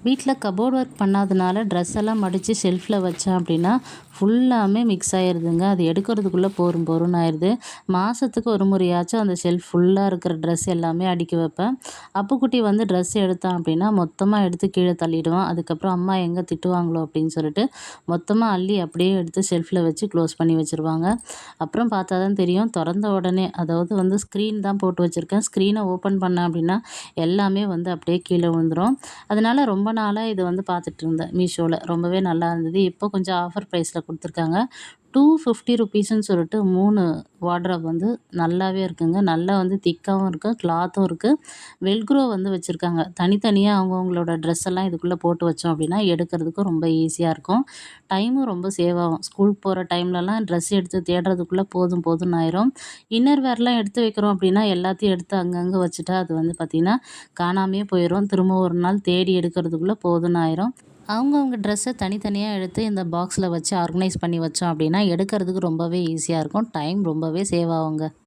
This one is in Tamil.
வீட்டில் கபோர்ட் ஒர்க் பண்ணாதனால ட்ரெஸ் எல்லாம் மடித்து ஷெல்ஃபில் வச்சேன் அப்படின்னா ஃபுல்லாமே மிக்ஸ் ஆயிடுதுங்க. அது எடுக்கிறதுக்குள்ளே போரும் போரும்னு ஆயிடுது. மாதத்துக்கு ஒரு முறையாச்சும் அந்த ஷெல்ஃப் ஃபுல்லாக இருக்கிற ட்ரெஸ் எல்லாமே அடுக்கி வைப்பேன். அப்புக்குட்டி வந்து ட்ரெஸ் எடுத்தான் அப்படின்னா மொத்தமாக எடுத்து கீழே தள்ளிடுவான். அதுக்கப்புறம் அம்மா எங்கே திட்டுவாங்களோ அப்படின்னு சொல்லிட்டு மொத்தமாக அள்ளி அப்படியே எடுத்து ஷெல்ஃபில் வச்சு க்ளோஸ் பண்ணி வச்சுருவாங்க. அப்புறம் பார்த்தா தான் தெரியும், திறந்த உடனே அதாவது வந்து ஸ்க்ரீன் தான் போட்டு வச்சுருக்கேன். ஸ்க்ரீனை ஓப்பன் பண்ணேன் அப்படின்னா எல்லாமே வந்து அப்படியே கீழே விழுந்துடும். அதனால ரொம்ப நாளாக இது வந்து பார்த்துட்டு இருந்தேன் மீஷோவில். ரொம்பவே நல்லா இருந்தது. இப்போ கொஞ்சம் ஆஃபர் ப்ரைஸில் கொடுத்துருக்காங்க. 250 ருபீஸ்ன்னு சொல்லிட்டு 3 வார்ட்ரோப் வந்து நல்லாவே இருக்குங்க. நல்லா வந்து திக்காவும் இருக்குது, கிளாத்தும் இருக்குது. வெல்க்ரோ வந்து வச்சுருக்காங்க. தனித்தனியாக அவங்கவுங்களோட ட்ரெஸ் எல்லாம் இதுக்குள்ளே போட்டு வச்சோம் அப்படின்னா எடுக்கிறதுக்கும் ரொம்ப ஈஸியாக இருக்கும். டைமும் ரொம்ப சேவ் ஆகும். ஸ்கூலுக்கு போகிற டைம்லலாம் ட்ரெஸ் எடுத்து தேடுறதுக்குள்ளே போதும் போதும்னு ஆயிரும். இன்னர் வேர்லாம் எடுத்து வைக்கிறோம் அப்படின்னா எல்லாத்தையும் எடுத்து அங்கங்கே வச்சுட்டா அது வந்து பார்த்திங்கன்னா காணாமையே போயிடும். திரும்ப ஒரு நாள் தேடி எடுக்கிறதுக்குள்ளே போதும்னு ஆயிரும். அவங்கவுங்க ட்ரெஸ்ஸை தனித்தனியாக எடுத்து இந்த பாக்ஸில் வச்சு ஆர்கனைஸ் பண்ணி வச்சோம் அப்படின்னா எடுக்கிறதுக்கு ரொம்பவே ஈஸியாக இருக்கும். டைம் ரொம்பவே சேவ் ஆகுங்க.